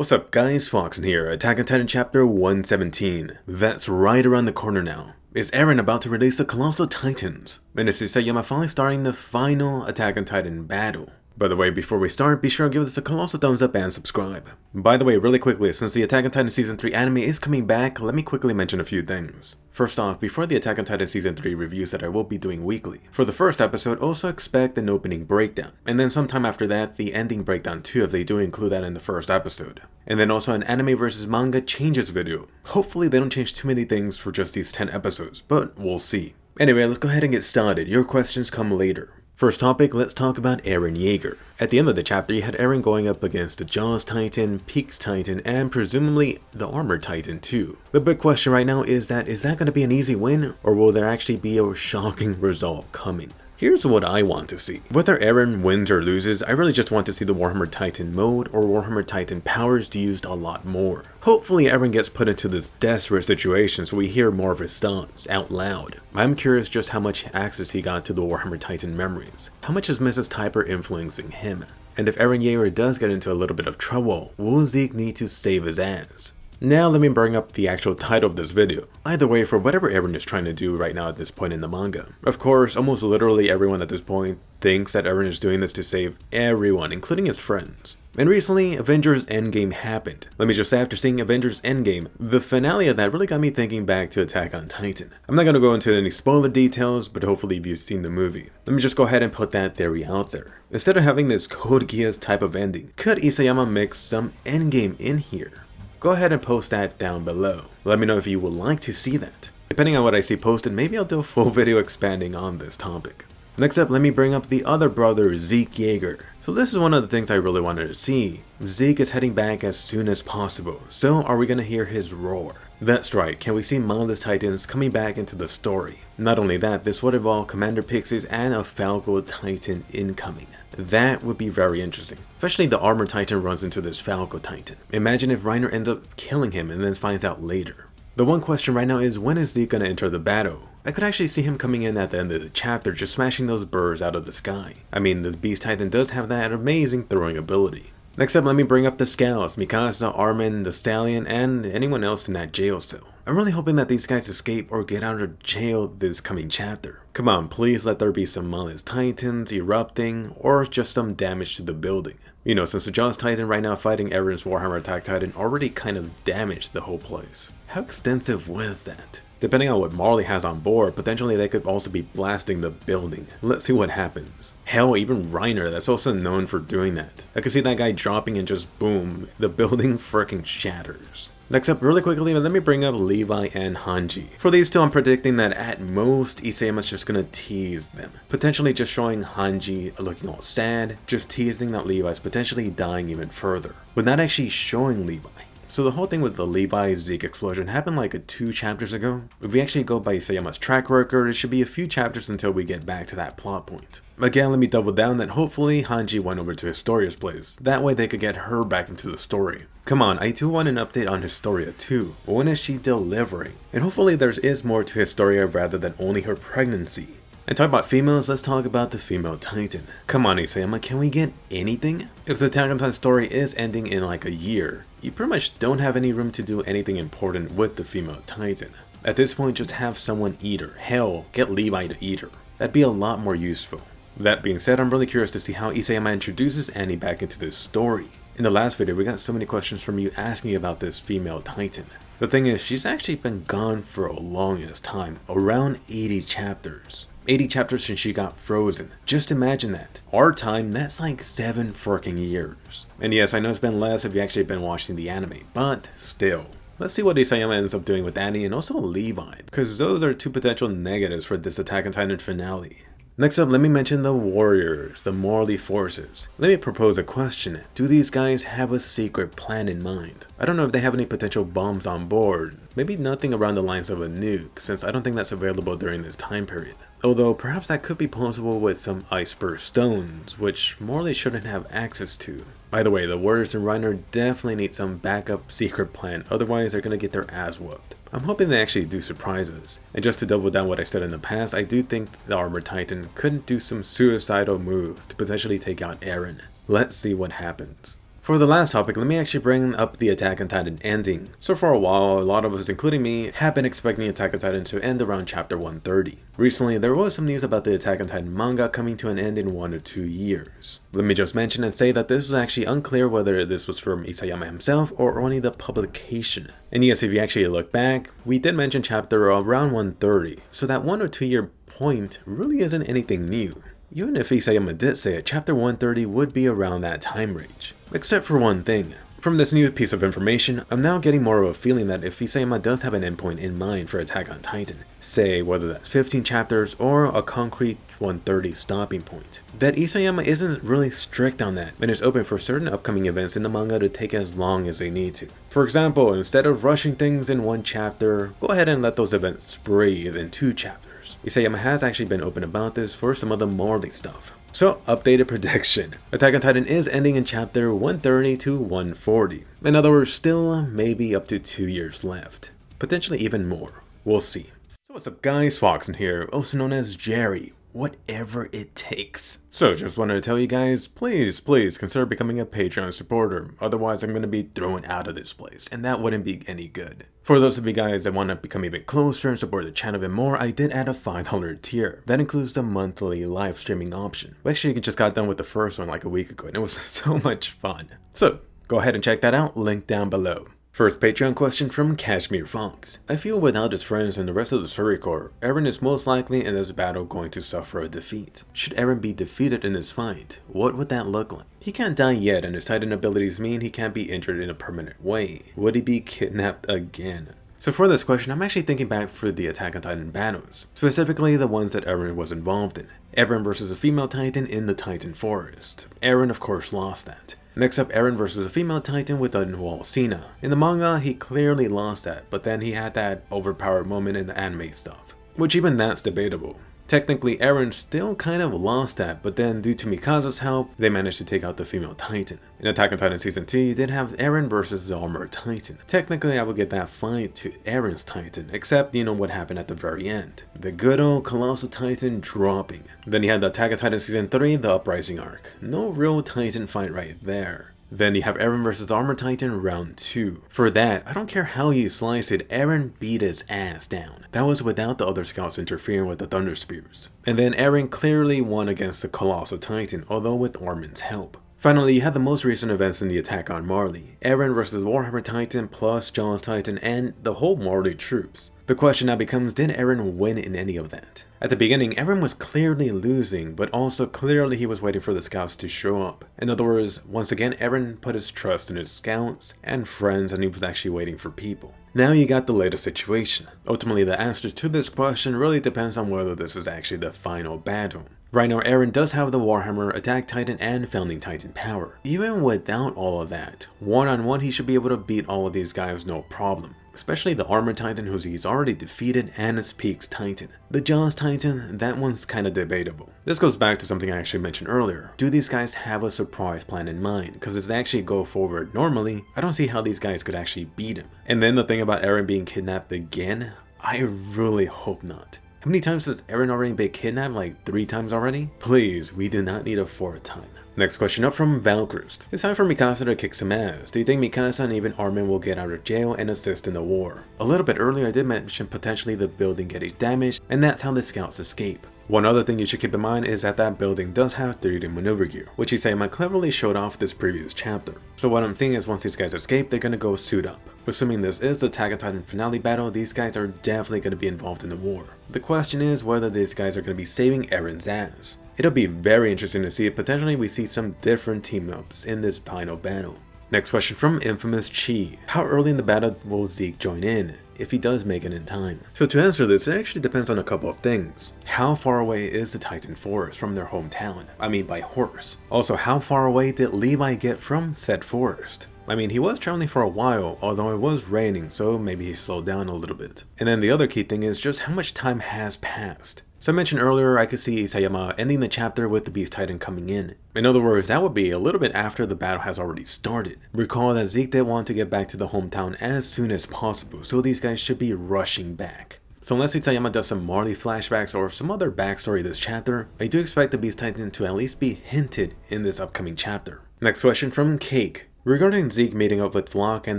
What's up guys, Foxen here, Attack on Titan chapter 117. That's right around the corner now. Is Eren about to release the Colossal Titans? And is Isayama finally starting the final Attack on Titan battle? By the way, before we start, be sure to give us a colossal thumbs up and subscribe. By the way, really quickly, since the Attack on Titan Season 3 anime is coming back, let me quickly mention a few things. First off, before the Attack on Titan Season 3 reviews that I will be doing weekly, for the first episode, also expect an opening breakdown, and then sometime after that, the ending breakdown too if they do include that in the first episode. And then also an anime versus manga changes video. Hopefully they don't change too many things for just these 10 episodes, but we'll see. Anyway, let's go ahead and get started. Your questions come later. First topic, let's talk about Eren Yeager. At the end of the chapter, you had Eren going up against the Jaws Titan, Peaks Titan, and presumably the Armor Titan too. The big question right now is that going to be an easy win, or will there actually be a shocking result coming? Here's what I want to see. Whether Eren wins or loses, I really just want to see the Warhammer Titan mode or Warhammer Titan powers used a lot more. Hopefully Eren gets put into this desperate situation so we hear more of his thoughts out loud. I'm curious just how much access he got to the Warhammer Titan memories. How much is Mrs. Typer influencing him? And if Eren Yeager does get into a little bit of trouble, will Zeke need to save his ass? Now let me bring up the actual title of this video. Either way, for whatever Eren is trying to do right now at this point in the manga. Of course, almost literally everyone at this point thinks that Eren is doing this to save everyone, including his friends. And recently, Avengers Endgame happened. Let me just say, after seeing Avengers Endgame, the finale of that really got me thinking back to Attack on Titan. I'm not going to go into any spoiler details, but hopefully you've seen the movie. Let me just go ahead and put that theory out there. Instead of having this Code Geass type of ending, could Isayama mix some Endgame in here? Go ahead and post that down below. Let me know if you would like to see that. Depending on what I see posted, maybe I'll do a full video expanding on this topic. Next up, let me bring up the other brother, Zeke Yeager. So this is one of the things I really wanted to see. Zeke is heading back as soon as possible, so are we going to hear his roar? That's right, can we see Manda's Titans coming back into the story? Not only that, this would involve Commander Pixies and a Falco Titan incoming. That would be very interesting, especially the Armor Titan runs into this Falco Titan. Imagine if Reiner ends up killing him and then finds out later. The one question right now is, when is Zeke going to enter the battle? I could actually see him coming in at the end of the chapter, just smashing those birds out of the sky. I mean, this Beast Titan does have that amazing throwing ability. Next up, let me bring up the Scouts, Mikasa, Armin, the Stallion, and anyone else in that jail cell. I'm really hoping that these guys escape or get out of jail this coming chapter. Come on, please let there be some Manda's Titans erupting, or just some damage to the building. You know, since the Jaws Titan right now fighting Eren's Warhammer Attack Titan already kind of damaged the whole place. How extensive was that? Depending on what Marley has on board, potentially they could also be blasting the building. Let's see what happens. Hell, even Reiner, that's also known for doing that. I could see that guy dropping and just boom, the building freaking shatters. Next up, really quickly, let me bring up Levi and Hadji. For these two, I'm predicting that at most, Isayama's just gonna tease them. Potentially just showing Hadji looking all sad, just teasing that Levi's potentially dying even further, but not actually showing Levi. So the whole thing with the Levi Zeke explosion happened like 2 chapters ago. If we actually go by Isayama's track record, it should be a few chapters until we get back to that plot point. Again, let me double down that hopefully Hadji went over to Historia's place. That way they could get her back into the story. Come on, I do want an update on Historia too. When is she delivering? And hopefully there is more to Historia rather than only her pregnancy. And talk about females, let's talk about the female Titan. Come on Isayama, can we get anything? If the Attack on Titan story is ending in like a year, you pretty much don't have any room to do anything important with the female Titan. At this point, just have someone eat her. Hell, get Levi to eat her. That'd be a lot more useful. That being said, I'm really curious to see how Isayama introduces Annie back into this story. In the last video, we got so many questions from you asking about this female Titan. The thing is, she's actually been gone for a longest time, around 80 chapters. 80 chapters since she got frozen. Just imagine that. Our time, that's like 7 freaking years. And yes, I know it's been less if you actually been watching the anime, but still. Let's see what Isayama ends up doing with Annie and also Levi, because those are 2 potential negatives for this Attack on Titan finale. Next up, let me mention the warriors, the Morley forces. Let me propose a question. Do these guys have a secret plan in mind? I don't know if they have any potential bombs on board. Maybe nothing around the lines of a nuke, since I don't think that's available during this time period. Although perhaps that could be possible with some iceberg stones, which Morley shouldn't have access to. By the way, the warriors and Reiner definitely need some backup secret plan, otherwise they're gonna get their ass whooped. I'm hoping they actually do surprise us. And just to double down what I said in the past, I do think the Armor Titan could do some suicidal move to potentially take out Eren. Let's see what happens. For the last topic, let me actually bring up the Attack on Titan ending. So for a while, a lot of us, including me, have been expecting Attack on Titan to end around chapter 130. Recently, there was some news about the Attack on Titan manga coming to an end in 1 or 2 years. Let me just mention and say that this was actually unclear whether this was from Isayama himself or only the publication. And yes, if you actually look back, we did mention chapter around 130, so that 1 or 2 year point really isn't anything new. Even if Isayama did say it, chapter 130 would be around that time range. Except for one thing. From this new piece of information, I'm now getting more of a feeling that if Isayama does have an endpoint in mind for Attack on Titan, say whether that's 15 chapters or a concrete 130 stopping point, that Isayama isn't really strict on that and is open for certain upcoming events in the manga to take as long as they need to. For example, instead of rushing things in 1 chapter, go ahead and let those events breathe in 2 chapters. Isayama has actually been open about this for some of the Morley stuff. So, updated prediction. Attack on Titan is ending in chapter 130 to 140. In other words, still maybe up to 2 years left. Potentially even more. We'll see. So what's up guys, Foxen here, also known as Jerry. Whatever it takes. So just wanted to tell you guys, please consider becoming a Patreon supporter, otherwise I'm going to be thrown out of this place, and that wouldn't be any good. For those of you guys that want to become even closer and support the channel even more, I did add a $5 tier. That includes the monthly live streaming option. We actually just got done with the first one like a week ago, and it was so much fun. So go ahead and check that out, link down below. First Patreon question from Kashmir Fox. I feel without his friends and the rest of the Surrey Corps, Eren is most likely in this battle going to suffer a defeat. Should Eren be defeated in this fight, what would that look like? He can't die yet and his Titan abilities mean he can't be injured in a permanent way. Would he be kidnapped again? So for this question, I'm actually thinking back for the Attack on Titan battles, specifically the ones that Eren was involved in. Eren versus a female Titan in the Titan Forest. Eren of course lost that. Next up, Eren versus a female Titan with a Nualcina. In the manga, he clearly lost that, but then he had that overpowered moment in the anime stuff, which even that's debatable. Technically, Eren still kind of lost that, but then due to Mikasa's help, they managed to take out the female Titan. In Attack on Titan Season 2, you did have Eren versus the Armored Titan. Technically, I would get that fight to Eren's Titan, except you know what happened at the very end. The good old Colossal Titan dropping. Then you had the Attack on Titan Season 3, the Uprising arc. No real Titan fight right there. Then you have Eren vs. Armored Titan Round 2. For that, I don't care how you slice it, Eren beat his ass down. That was without the other scouts interfering with the Thunder Spears. And then Eren clearly won against the Colossal Titan, although with Armin's help. Finally, you had the most recent events in the attack on Marley. Eren vs. Warhammer Titan plus Jaws Titan and the whole Marley troops. The question now becomes, did Eren win in any of that? At the beginning, Eren was clearly losing, but also clearly he was waiting for the scouts to show up. In other words, once again, Eren put his trust in his scouts and friends and he was actually waiting for people. Now you got the latest situation. Ultimately, the answer to this question really depends on whether this is actually the final battle. Right now, Eren does have the Warhammer, Attack Titan, and Founding Titan power. Even without all of that, one-on-one he should be able to beat all of these guys no problem. Especially the Armored Titan who he's already defeated and his Peaks Titan. The Jaws Titan, that one's kinda debatable. This goes back to something I actually mentioned earlier. Do these guys have a surprise plan in mind? Because if they actually go forward normally, I don't see how these guys could actually beat him. And then the thing about Eren being kidnapped again, I really hope not. How many times has Eren already been kidnapped? Like 3 times already? Please, we do not need a 4th time. Next question up from Valkrust. It's time for Mikasa to kick some ass. Do you think Mikasa and even Armin will get out of jail and assist in the war? A little bit earlier I did mention potentially the building getting damaged, and that's how the scouts escape. One other thing you should keep in mind is that that building does have 3D maneuver gear, which Isayama cleverly showed off this previous chapter. So what I'm seeing is once these guys escape, they're gonna go suit up. Assuming this is the Attack on Titan finale battle, these guys are definitely gonna be involved in the war. The question is whether these guys are gonna be saving Eren's ass. It'll be very interesting to see if potentially we see some different team-ups in this final battle. Next question from Infamous Chi. How early in the battle will Zeke join in, if he does make it in time? So to answer this, it actually depends on a couple of things. How far away is the Titan Forest from their hometown? I mean by horse. Also, how far away did Levi get from said forest? I mean, he was traveling for a while, although it was raining, so maybe he slowed down a little bit. And then the other key thing is just how much time has passed. So I mentioned earlier I could see Isayama ending the chapter with the Beast Titan coming in. In other words, that would be a little bit after the battle has already started. Recall that Zeke did want to get back to the hometown as soon as possible, so these guys should be rushing back. So unless Isayama does some Marley flashbacks or some other backstory this chapter, I do expect the Beast Titan to at least be hinted in this upcoming chapter. Next question from Cake. Regarding Zeke meeting up with Flock and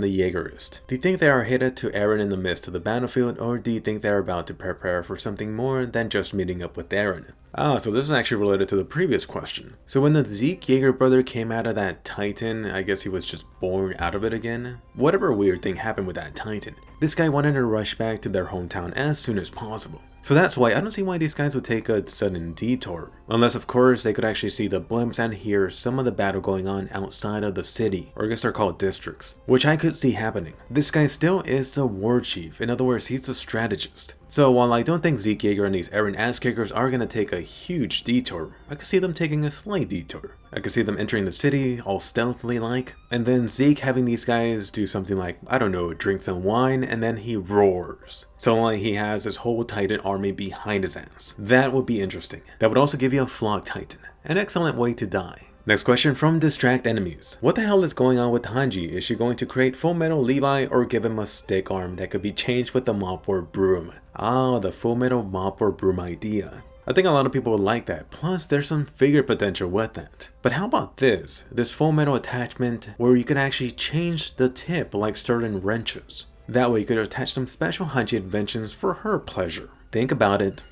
the Jaegerist, do you think they are headed to Eren in the midst of the battlefield, or do you think they are about to prepare for something more than just meeting up with Eren? So this is actually related to the previous question. So when the Zeke Yeager brother came out of that Titan, I guess he was just born out of it again? Whatever weird thing happened with that Titan, this guy wanted to rush back to their hometown as soon as possible. So that's why I don't see why these guys would take a sudden detour. Unless of course they could actually see the blimps and hear some of the battle going on outside of the city, or I guess they're called districts, which I could see happening. This guy still is the war chief, in other words he's a strategist. So while I don't think Zeke Yeager and these Eren ass kickers are gonna take a huge detour, I could see them taking a slight detour. I could see them entering the city all stealthily like, and then Zeke having these guys do something like, I don't know, drink some wine, and then he roars. So like he has his whole Titan army behind his ass. That would be interesting. That would also give you a Flock Titan. An excellent way to die. Next question from Distract Enemies. What the hell is going on with Hadji? Is she going to create Full Metal Levi or give him a stick arm that could be changed with the mop or broom? The Full Metal mop or broom idea. I think a lot of people would like that, plus there's some figure potential with that. But how about this Full Metal attachment where you can actually change the tip like certain wrenches. That way you could attach some special Hadji inventions for her pleasure. Think about it.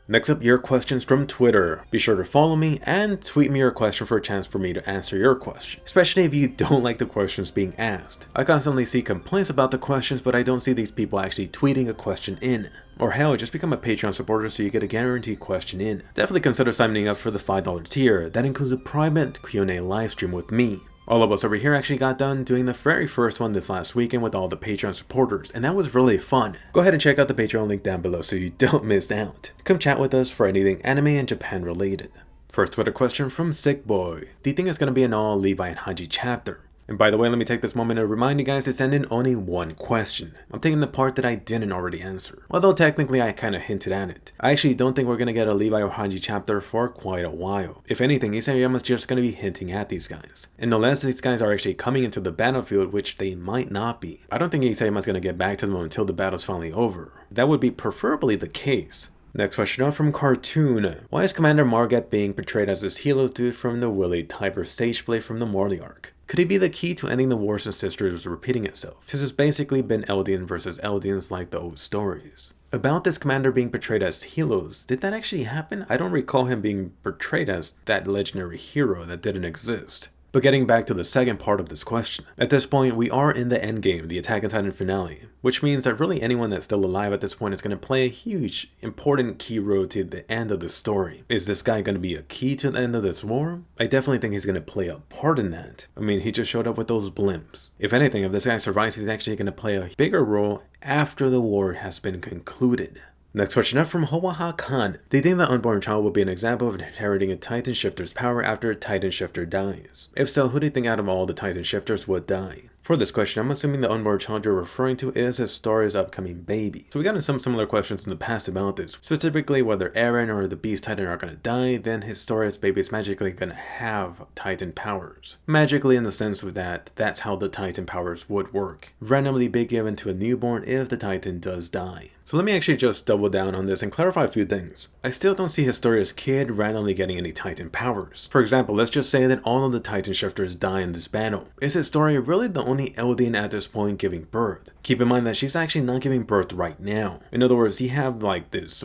Next up, your questions from Twitter. Be sure to follow me and tweet me your question for a chance for me to answer your question, especially if you don't like the questions being asked. I constantly see complaints about the questions, but I don't see these people actually tweeting a question in. Or hell, just become a Patreon supporter so you get a guaranteed question in. Definitely consider signing up for the $5 tier. That includes a private Q&A livestream with me. All of us over here actually got done doing the very first one this last weekend with all the Patreon supporters, and that was really fun. Go ahead and check out the Patreon link down below so you don't miss out. Come chat with us for anything anime and Japan related. First Twitter question from Sick Boy. Do you think it's going to be an all Levi and Hadji chapter? And by the way, let me take this moment to remind you guys to send in only one question. I'm taking the part that I didn't already answer. Although technically I kinda hinted at it. I actually don't think we're gonna get a Levi or Hadji chapter for quite a while. If anything, Isayama's just gonna be hinting at these guys. And unless these guys are actually coming into the battlefield, which they might not be, I don't think Isayama's gonna get back to them until the battle's finally over. That would be preferably the case. Next question up from Cartoon. Why is Commander Margot being portrayed as this Helos dude from the Willy type or stage play from the Morley arc? Could he be the key to ending the Wars and Sisters repeating itself, since it's basically been Eldian versus Eldians like the old stories? About this commander being portrayed as Helos, did that actually happen? I don't recall him being portrayed as that legendary hero that didn't exist. But getting back to the second part of this question, at this point we are in the endgame, the Attack on Titan finale, which means that really anyone that's still alive at this point is going to play a huge, important key role to the end of the story. Is this guy going to be a key to the end of this war? I definitely think he's going to play a part in that. I mean, he just showed up with those blimps. If anything, if this guy survives, he's actually going to play a bigger role after the war has been concluded. Next question up from Hoaha Khan. Do you think the unborn child will be an example of inheriting a Titan Shifter's power after a Titan Shifter dies? If so, who do you think out of all the Titan Shifters would die? For this question, I'm assuming the unborn child you're referring to is Historia's upcoming baby. So we got into some similar questions in the past about this, specifically whether Eren or the Beast Titan are going to die, then Historia's baby is magically going to have Titan powers. Magically in the sense of that's how the Titan powers would work. Randomly be given to a newborn if the Titan does die. So let me actually just double down on this and clarify a few things. I still don't see Historia's kid randomly getting any Titan powers. For example, let's just say that all of the Titan Shifters die in this battle. Is Historia really the only Eldian at this point giving birth? Keep in mind that she's actually not giving birth right now. In other words, you have like this,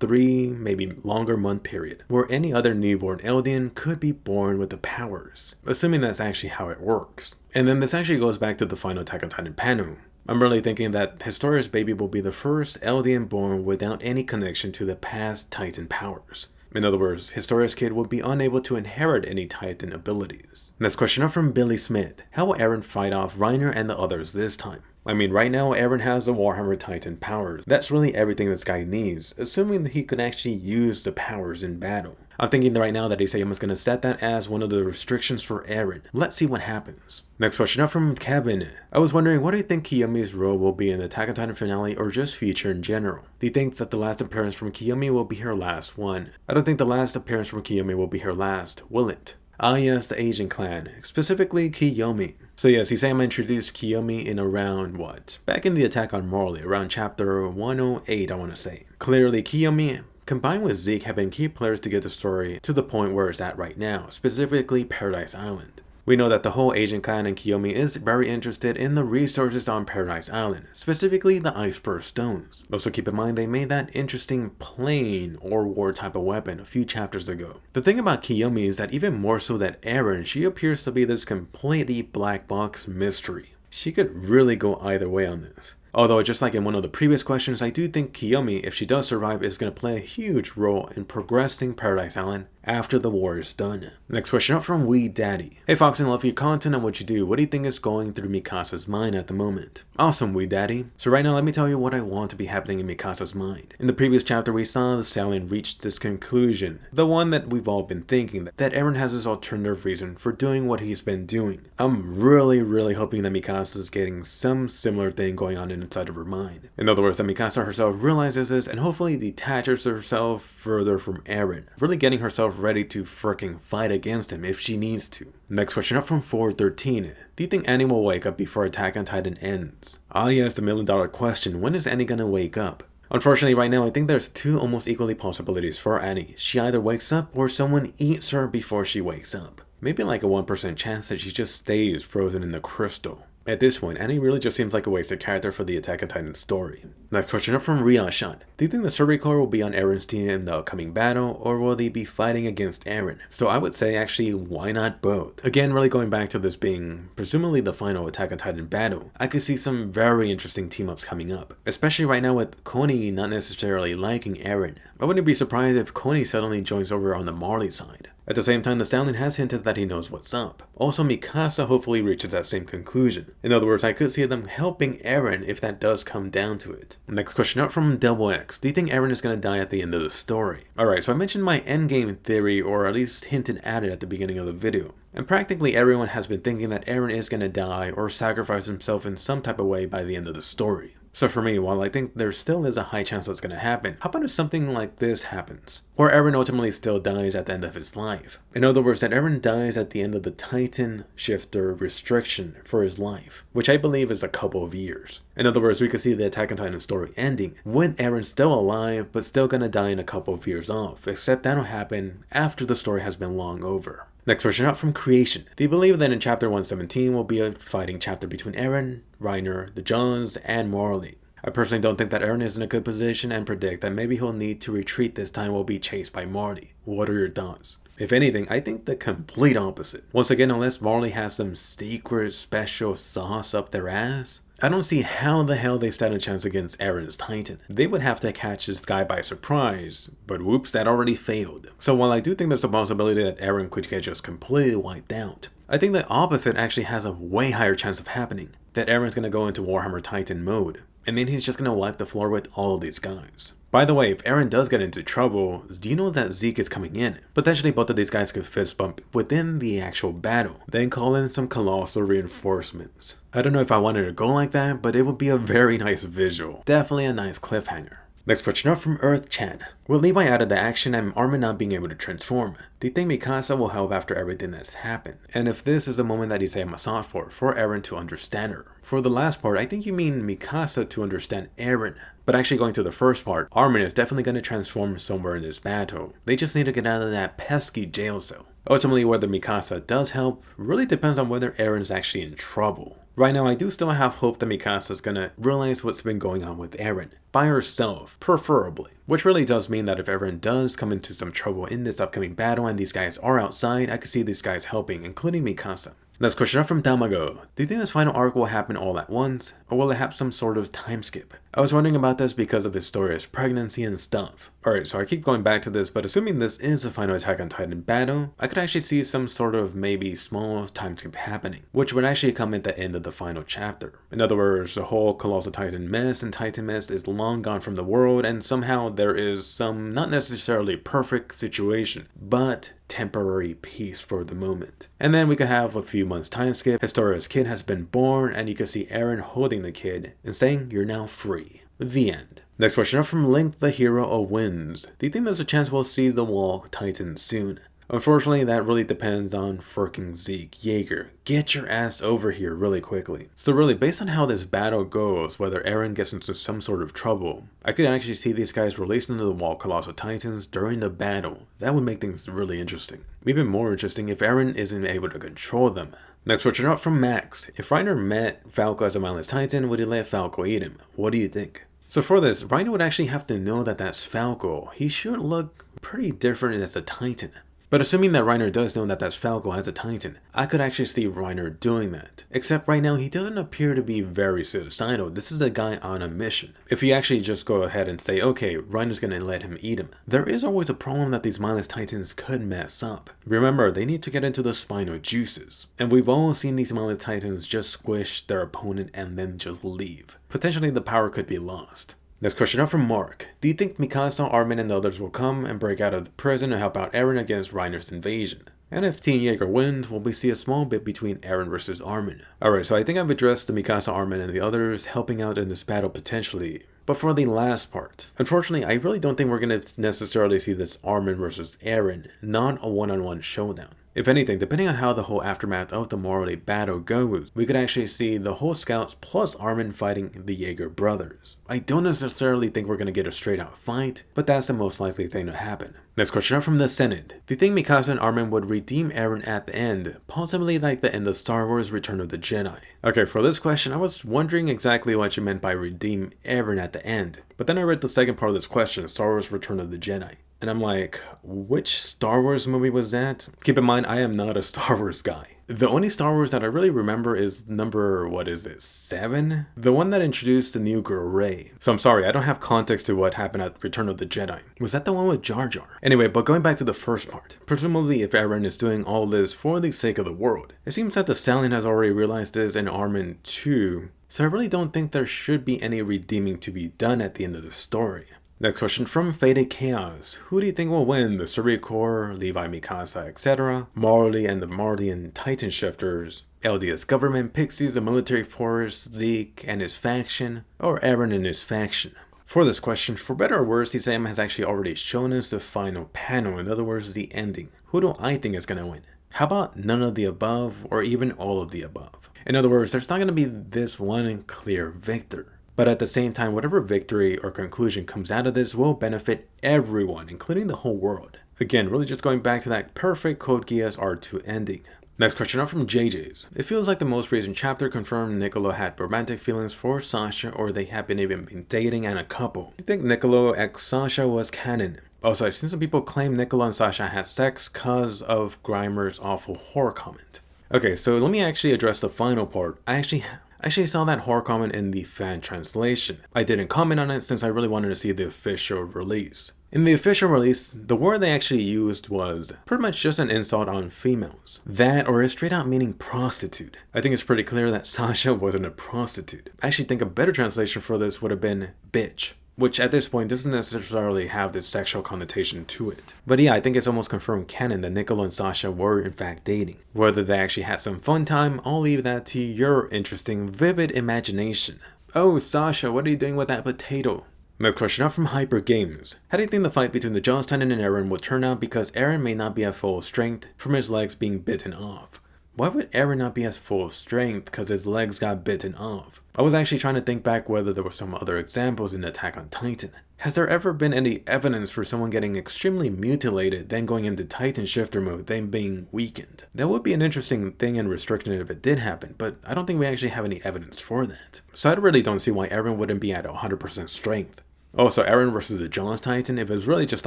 3, maybe longer month period, where any other newborn Eldian could be born with the powers, assuming that's actually how it works. And then this actually goes back to the final Attack on Titan panel. I'm really thinking that Historia's baby will be the first Eldian born without any connection to the past Titan powers. In other words, Historia's kid will be unable to inherit any Titan abilities. Next question up from Billy Smith. How will Eren fight off Reiner and the others this time? I mean, right now Eren has the Warhammer Titan powers. That's really everything this guy needs, assuming that he could actually use the powers in battle. I'm thinking right now that Isayama's going to set that as one of the restrictions for Eren. Let's see what happens. Next question up from Kevin. I was wondering, what do you think Kiyomi's role will be in the Attack on Titan finale or just future in general? Do you think that the last appearance from Kiyomi will be her last one? I don't think the last appearance from Kiyomi will be her last, will it? Ah yes, the Asian clan, specifically Kiyomi. So yes, Isayama introduced Kiyomi in around back in the Attack on Morley, around chapter 108 I want to say. Clearly Kiyomi, combined with Zeke, have been key players to get the story to the point where it's at right now, specifically Paradise Island. We know that the whole Asian clan and Kiyomi is very interested in the resources on Paradise Island, specifically the iceberg stones. Also keep in mind they made that interesting plane or war type of weapon a few chapters ago. The thing about Kiyomi is that even more so than Eren, she appears to be this completely black box mystery. She could really go either way on this. Although, just like in one of the previous questions, I do think Kiyomi, if she does survive, is going to play a huge role in progressing Paradise Island after the war is done. Next question up from Wee Daddy. Hey Foxen, love your content and what you do. What do you think is going through Mikasa's mind at the moment? Awesome, Wee Daddy. So right now, let me tell you what I want to be happening in Mikasa's mind. In the previous chapter, we saw the stallion reach this conclusion. The one that we've all been thinking, that Eren has his alternative reason for doing what he's been doing. I'm really hoping that Mikasa is getting some similar thing going on inside of her mind. In other words, that Mikasa herself realizes this and hopefully detaches herself further from Eren, really getting herself ready to fricking fight against him if she needs to. Next question up from 413. Do you think Annie will wake up before Attack on Titan ends? Ah yes, the $1 million question. When is Annie gonna wake up? Unfortunately, right now, I think there's two almost equally possibilities for Annie. She either wakes up or someone eats her before she wakes up. Maybe like a 1% chance that she just stays frozen in the crystal. At this point, Annie really just seems like a wasted character for the Attack on Titan story. Next question up from Riyashan. Do you think the Survey Corps will be on Eren's team in the upcoming battle, or will they be fighting against Eren? So I would say actually, why not both? Again, really going back to this being presumably the final Attack on Titan battle, I could see some very interesting team-ups coming up. Especially right now with Coney not necessarily liking Eren. I wouldn't be surprised if Coney suddenly joins over on the Marley side. At the same time, the stallion has hinted that he knows what's up. Also, Mikasa hopefully reaches that same conclusion. In other words, I could see them helping Eren if that does come down to it. Next question up from Double X. Do you think Eren is going to die at the end of the story? Alright, so I mentioned my endgame theory, or at least hinted at it at the beginning of the video. And practically everyone has been thinking that Eren is going to die or sacrifice himself in some type of way by the end of the story. So for me, while I think there still is a high chance that's going to happen, how about if something like this happens? Where Eren ultimately still dies at the end of his life. In other words, that Eren dies at the end of the Titan shifter restriction for his life, which I believe is a couple of years. In other words, we could see the Attack on Titan story ending with Eren still alive, but still going to die in a couple of years off, except that'll happen after the story has been long over. Next question up from Creation. Do you believe that in chapter 117 will be a fighting chapter between Eren, Reiner the Jones, and Marley? I personally don't think that Eren is in a good position and predict that maybe he'll need to retreat this time will be chased by Marley. What are your thoughts? If anything, I think the complete opposite. Once again, unless Marley has some secret special sauce up their ass, I don't see how the hell they stand a chance against Eren's Titan. They would have to catch this guy by surprise, but whoops, that already failed. So while I do think there's a possibility that Eren could get just completely wiped out, I think the opposite actually has a way higher chance of happening. That Eren's gonna go into Warhammer Titan mode, and then he's just gonna wipe the floor with all of these guys. By the way, if Eren does get into trouble, do you know that Zeke is coming in? Potentially both of these guys could fist bump within the actual battle, then call in some colossal reinforcements. I don't know if I wanted to go like that, but it would be a very nice visual. Definitely a nice cliffhanger. Next question up from Earth Chan. With Levi out of the action and Armin not being able to transform, do you think Mikasa will help after everything that's happened? And if this is a moment that Isayama sought for Eren to understand her? For the last part, I think you mean Mikasa to understand Eren. But actually going to the first part, Armin is definitely going to transform somewhere in this battle. They just need to get out of that pesky jail cell. Ultimately, whether Mikasa does help really depends on whether Eren's actually in trouble. Right now, I do still have hope that Mikasa's gonna realize what's been going on with Eren. By herself, preferably. Which really does mean that if Eren does come into some trouble in this upcoming battle and these guys are outside, I could see these guys helping, including Mikasa. Next question up from Damago. Do you think this final arc will happen all at once, or will it have some sort of time skip? I was wondering about this because of Historia's pregnancy and stuff. Alright, so I keep going back to this, but assuming this is the final Attack on Titan battle, I could actually see some sort of maybe small time skip happening, which would actually come at the end of the final chapter. In other words, the whole Colossal Titan mess and Titan mess is long gone from the world, and somehow there is some not necessarily perfect situation, but temporary peace for the moment. And then we could have a few months time skip, Historia's kid has been born, and you can see Eren holding the kid and saying, "You're now free." The end. Next question up from Link the Hero of Winds. Do you think there's a chance we'll see the Wall Titan soon? Unfortunately, that really depends on fricking Zeke. Yeager, get your ass over here really quickly. So really, based on how this battle goes, whether Eren gets into some sort of trouble, I could actually see these guys released into the wall Colossal Titans during the battle. That would make things really interesting. Even more interesting if Eren isn't able to control them. Next, switching up from Max. If Reiner met Falco as a mindless Titan, would he let Falco eat him? What do you think? So for this, Reiner would actually have to know that that's Falco. He should look pretty different as a Titan. But assuming that Reiner does know that that's Falco as a Titan, I could actually see Reiner doing that. Except right now, he doesn't appear to be very suicidal. This is a guy on a mission. If you actually just go ahead and say, okay, Reiner's gonna let him eat him, there is always a problem that these mindless Titans could mess up. Remember, they need to get into the spinal juices. And we've all seen these mindless Titans just squish their opponent and then just leave. Potentially the power could be lost. Next question up from Mark. Do you think Mikasa, Armin, and the others will come and break out of the prison to help out Eren against Reiner's invasion? And if Team Yeager wins, will we see a small bit between Eren versus Armin? Alright, so I think I've addressed the Mikasa, Armin, and the others helping out in this battle potentially. But for the last part, unfortunately, I really don't think we're going to necessarily see this Armin versus Eren, not a one-on-one showdown. If anything, depending on how the whole aftermath of the Morley battle goes, we could actually see the whole scouts plus Armin fighting the Yeager brothers. I don't necessarily think we're going to get a straight out fight, but that's the most likely thing to happen. Next question up from the Senate. Do you think Mikasa and Armin would redeem Eren at the end, possibly like the end of Star Wars Return of the Jedi? Okay, for this question, I was wondering exactly what you meant by redeem Eren at the end, but then I read the second part of this question, Star Wars Return of the Jedi. And I'm like, which Star Wars movie was that? Keep in mind, I am not a Star Wars guy. The only Star Wars that I really remember is number, 7? The one that introduced the new girl Rey. So I'm sorry, I don't have context to what happened at Return of the Jedi. Was that the one with Jar Jar? Anyway, but going back to the first part. Presumably if Eren is doing all this for the sake of the world, it seems that the Stallion has already realized this and Armin too. So I really don't think there should be any redeeming to be done at the end of the story. Next question from Faded Chaos. Who do you think will win? The Survey Corps, Levi, Mikasa, etc., Marley and the Marleyan Titan Shifters, LDS government, Pixies, the military force, Zeke and his faction, or Eren and his faction? For this question, for better or worse, Steinem has actually already shown us the final panel, in other words, the ending. Who do I think is going to win? How about none of the above, or even all of the above? In other words, there's not going to be this one clear victor. But at the same time, whatever victory or conclusion comes out of this will benefit everyone, including the whole world. Again, really just going back to that perfect Code Geass R2 ending. Next question up from JJ's. It feels like the most recent chapter confirmed Nikola had romantic feelings for Sasha, or they have even been dating and a couple. You think Nikola x Sasha was canon? Also, I've seen some people claim Nikola and Sasha had sex cause of Grimer's awful horror comment. Okay, so let me actually address the final part. I actually saw that horror comment in the fan translation. I didn't comment on it since I really wanted to see the official release. In the official release, the word they actually used was pretty much just an insult on females. That or straight out meaning prostitute. I think it's pretty clear that Sasha wasn't a prostitute. I actually think a better translation for this would have been bitch, which at this point doesn't necessarily have this sexual connotation to it. But yeah, I think it's almost confirmed canon that Nikola and Sasha were in fact dating. Whether they actually had some fun time, I'll leave that to your interesting, vivid imagination. Oh, Sasha, what are you doing with that potato? Next question up from Hyper Games. How do you think the fight between the Jaws Titan and Eren will turn out, because Eren may not be at full strength from his legs being bitten off? Why would Eren not be at full strength because his legs got bitten off? I was actually trying to think back whether there were some other examples in Attack on Titan. Has there ever been any evidence for someone getting extremely mutilated, then going into Titan shifter mode, then being weakened? That would be an interesting thing and restriction if it did happen, but I don't think we actually have any evidence for that. So I really don't see why Eren wouldn't be at 100% strength. Also, Eren versus the Jaws Titan, if it was really just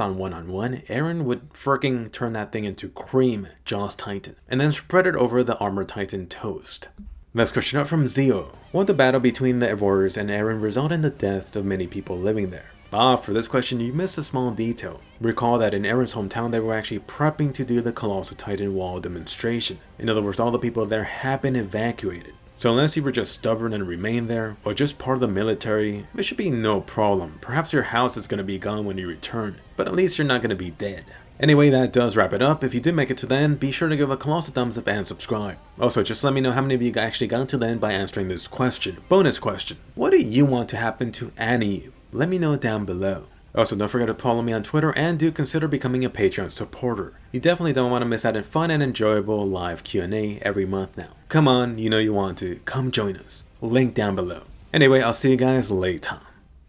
on one-on-one, Eren would freaking turn that thing into cream Jaws Titan, and then spread it over the Armor Titan toast. Next question up from Zio. Would the battle between the warriors and Eren result in the death of many people living there? For this question, you missed a small detail. Recall that in Eren's hometown, they were actually prepping to do the Colossal Titan Wall demonstration. In other words, all the people there have been evacuated. So unless you were just stubborn and remained there, or just part of the military, it should be no problem. Perhaps your house is going to be gone when you return, but at least you're not going to be dead. Anyway, that does wrap it up. If you did make it to the end, be sure to give a colossal thumbs up and subscribe. Also, just let me know how many of you actually got to the end by answering this question. Bonus question. What do you want to happen to Annie? Let me know down below. Also, don't forget to follow me on Twitter and do consider becoming a Patreon supporter. You definitely don't want to miss out on fun and enjoyable live Q&A every month now. Come on, you know you want to. Come join us. Link down below. Anyway, I'll see you guys later.